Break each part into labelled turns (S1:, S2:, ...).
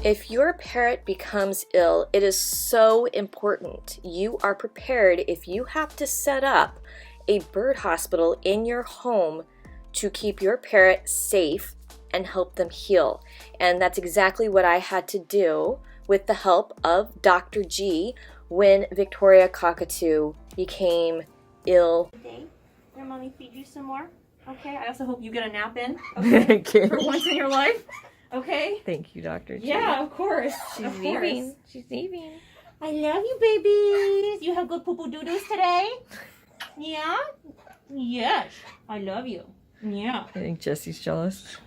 S1: If your parrot becomes ill, it is so important you are prepared if you have to set up a bird hospital in your home to keep your parrot safe and help them heal. And that's exactly what I had to do with the help of Dr. G when Victoria Cockatoo became ill.
S2: Okay, your mommy feed you some more. Okay, I also hope you get a nap in. Okay, for once in your life. Okay.
S1: Thank you, Dr. G.
S2: Yeah, of course.
S1: She's leaving. She's leaving.
S2: I love you, babies. You have good poo-poo doo-doos today? Yeah? Yes. I love you. Yeah.
S1: I think Jesse's jealous.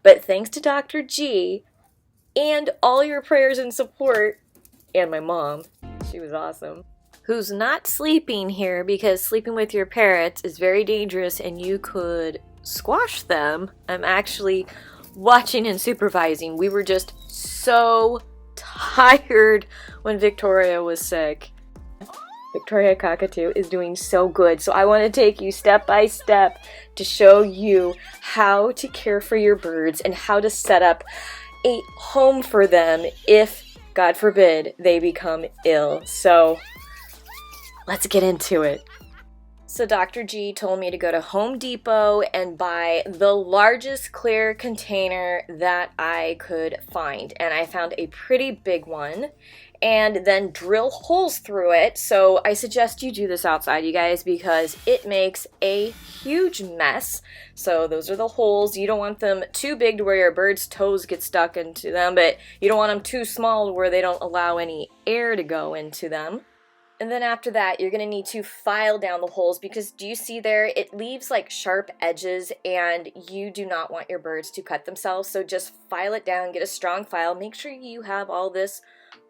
S1: But thanks to Dr. G and all your prayers and support, and my mom, she was awesome, who's not sleeping here because sleeping with your parrots is very dangerous and you could squash them. I'm actually watching and supervising. We were just so tired when Victoria was sick. Victoria Cockatoo is doing so good, so I want to take you step by step to show you how to care for your birds and how to set up a home for them if, God forbid, they become ill. So let's get into it. So Dr. G told me to go to Home Depot and buy the largest clear container that I could find. And I found a pretty big one and then drill holes through it. So I suggest you do this outside, you guys, because it makes a huge mess. So those are the holes. You don't want them too big to where your bird's toes get stuck into them, but you don't want them too small to where they don't allow any air to go into them. And then after that, you're going to need to file down the holes because do you see there, it leaves like sharp edges and you do not want your birds to cut themselves. So just file it down, get a strong file, make sure you have all this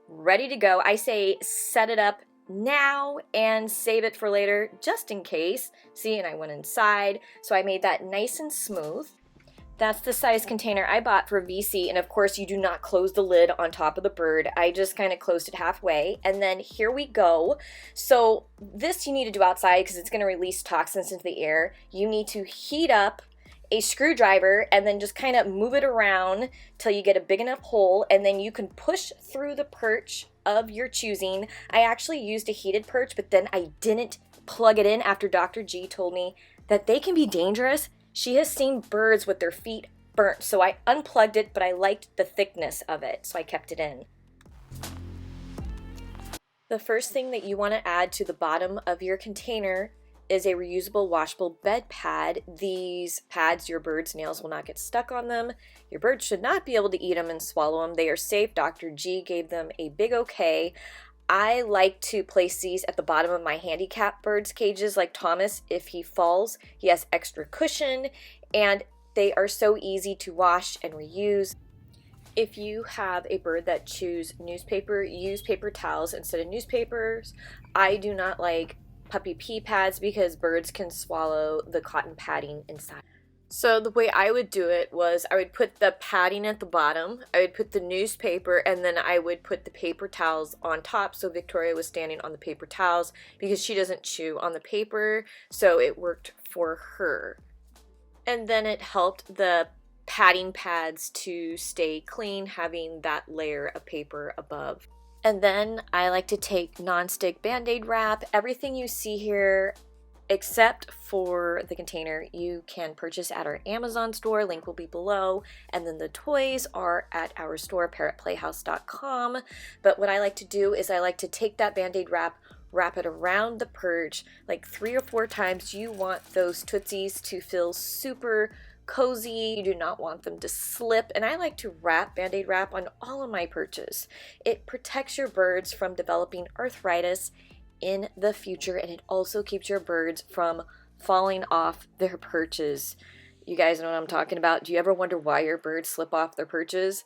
S1: ready to go. I say set it up now and save it for later just in case. See, and I went inside, so I made that nice and smooth. That's the size container I bought for VC, and of course you do not close the lid on top of the bird. I just kind of closed it halfway, and then here we go. So this you need to do outside because it's going to release toxins into the air. You need to heat up a screwdriver and then just kind of move it around till you get a big enough hole, and then you can push through the perch of your choosing. I actually used a heated perch, but then I didn't plug it in after Dr. G told me that they can be dangerous. She has seen birds with their feet burnt, so I unplugged it, but I liked the thickness of it, so I kept it in. The first thing that you want to add to the bottom of your container is a reusable washable bed pad. These pads, your bird's nails will not get stuck on them. Your birds should not be able to eat them and swallow them. They are safe. Dr. G gave them a big okay. I like to place these at the bottom of my handicap birds cages like Thomas. If he falls, he has extra cushion, and they are so easy to wash and reuse. If you have a bird that chews newspaper, use paper towels instead of newspapers. I do not like puppy pee pads because birds can swallow the cotton padding inside. So the way I would do it was I would put the padding at the bottom, I would put the newspaper, and then I would put the paper towels on top. So Victoria was standing on the paper towels because she doesn't chew on the paper, so it worked for her. And then it helped the padding pads to stay clean, having that layer of paper above. And then I like to take non-stick Band-Aid wrap. Everything you see here, except for the container, you can purchase at our Amazon store. Link will be below. And then the toys are at our store, parrotplayhouse.com. But what I like to do is I like to take that Band-Aid wrap it around the perch like 3 or 4 times. You want those tootsies to feel super cozy. You do not want them to slip. And I like to wrap Band-Aid wrap on all of my perches. It protects your birds from developing arthritis in the future, and it also keeps your birds from falling off their perches. You guys know what I'm talking about. Do you ever wonder why your birds slip off their perches?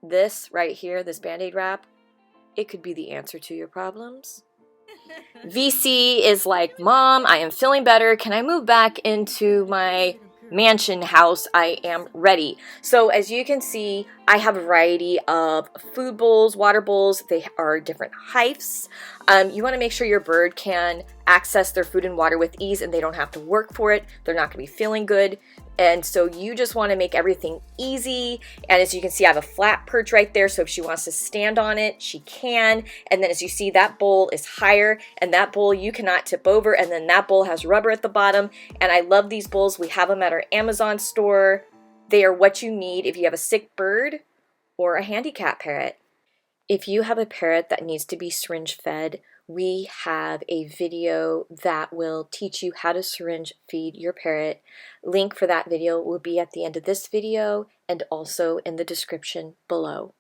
S1: This right here, this Band-Aid wrap, it could be the answer to your problems. VC is like, Mom, I am feeling better. Can I move back into my mansion house? I am ready. So as you can see, I have a variety of food bowls, water bowls. They are different heights. You want to make sure your bird can access their food and water with ease and they don't have to work for it. They're not going to be feeling good. And so you just want to make everything easy. And as you can see, I have a flat perch right there. So if she wants to stand on it, she can. And then as you see, that bowl is higher, and that bowl you cannot tip over. And then that bowl has rubber at the bottom. And I love these bowls. We have them at our Amazon store. They are what you need if you have a sick bird or a handicap parrot. If you have a parrot that needs to be syringe fed, we have a video that will teach you how to syringe feed your parrot. Link for that video will be at the end of this video and also in the description below.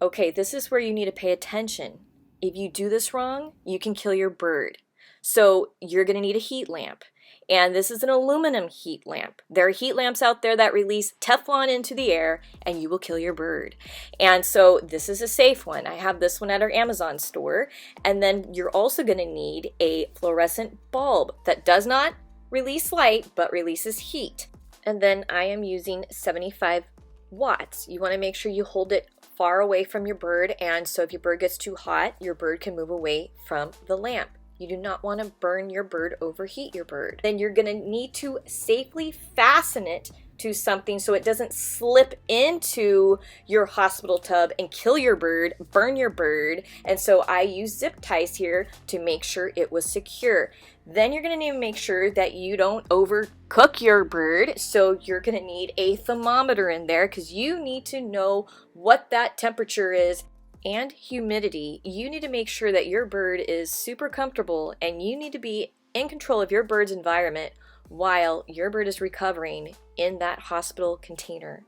S1: Okay, this is where you need to pay attention. If you do this wrong, you can kill your bird. So you're going to need a heat lamp. And this is an aluminum heat lamp. There are heat lamps out there that release Teflon into the air and you will kill your bird. And so this is a safe one. I have this one at our Amazon store. And then you're also going to need a fluorescent bulb that does not release light but releases heat. And then I am using 75 watts. You want to make sure you hold it far away from your bird, and so if your bird gets too hot, your bird can move away from the lamp. You do not want to burn your bird, overheat your bird. Then you're going to need to safely fasten it to something so it doesn't slip into your hospital tub and kill your bird, burn your bird. And so I use zip ties here to make sure it was secure. Then you're going to need to make sure that you don't overcook your bird. So you're going to need a thermometer in there because you need to know what that temperature is. And humidity. You need to make sure that your bird is super comfortable, and you need to be in control of your bird's environment while your bird is recovering in that hospital container.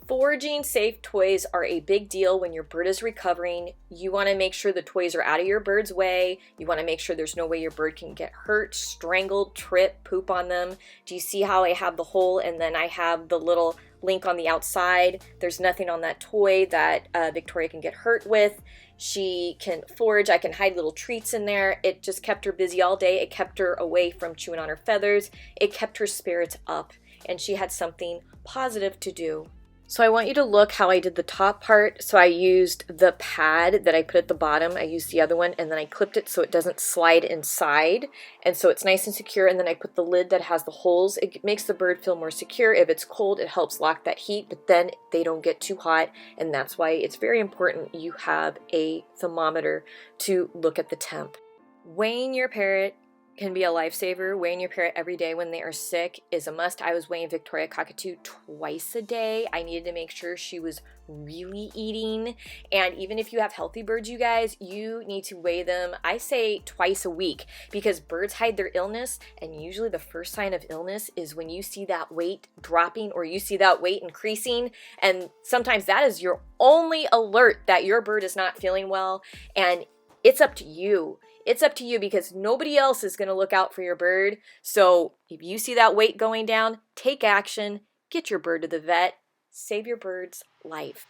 S1: Foraging safe toys are a big deal when your bird is recovering. You want to make sure the toys are out of your bird's way. You want to make sure there's no way your bird can get hurt, strangled, trip, poop on them. Do you see how I have the hole and then I have the little link on the outside? There's nothing on that toy that Victoria can get hurt with. She can forage. I can hide little treats in there. It just kept her busy all day. It kept her away from chewing on her feathers. It kept her spirits up, and she had something positive to do. So I want you to look how I did the top part. So I used the pad that I put at the bottom. I used the other one, and then I clipped it so it doesn't slide inside. And so it's nice and secure. And then I put the lid that has the holes. It makes the bird feel more secure. If it's cold, it helps lock that heat, but then they don't get too hot. And that's why it's very important you have a thermometer to look at the temp. Weighing your parrot can be a lifesaver. Weighing your parrot every day when they are sick is a must. I was weighing Victoria Cockatoo twice a day. I needed to make sure she was really eating. And even if you have healthy birds, you guys, you need to weigh them, I say twice a week, because birds hide their illness, and usually the first sign of illness is when you see that weight dropping or you see that weight increasing. And sometimes that is your only alert that your bird is not feeling well. And it's up to you. It's up to you because nobody else is going to look out for your bird. So if you see that weight going down, take action, get your bird to the vet, save your bird's life.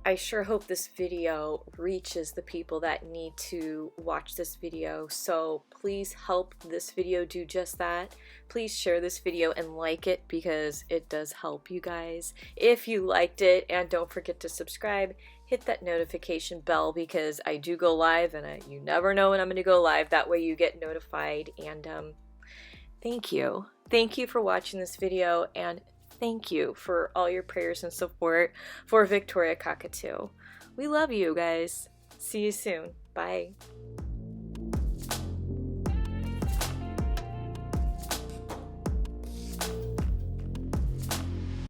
S1: I sure hope this video reaches the people that need to watch this video. So please help this video do just that. Please share this video and like it because it does help you guys. If you liked it, and don't forget to subscribe, hit that notification bell because I do go live, and you never know when I'm going to go live. That way you get notified. And thank you. Thank you for watching this video, and thank you for all your prayers and support for Victoria Cockatoo. We love you guys. See you soon. Bye.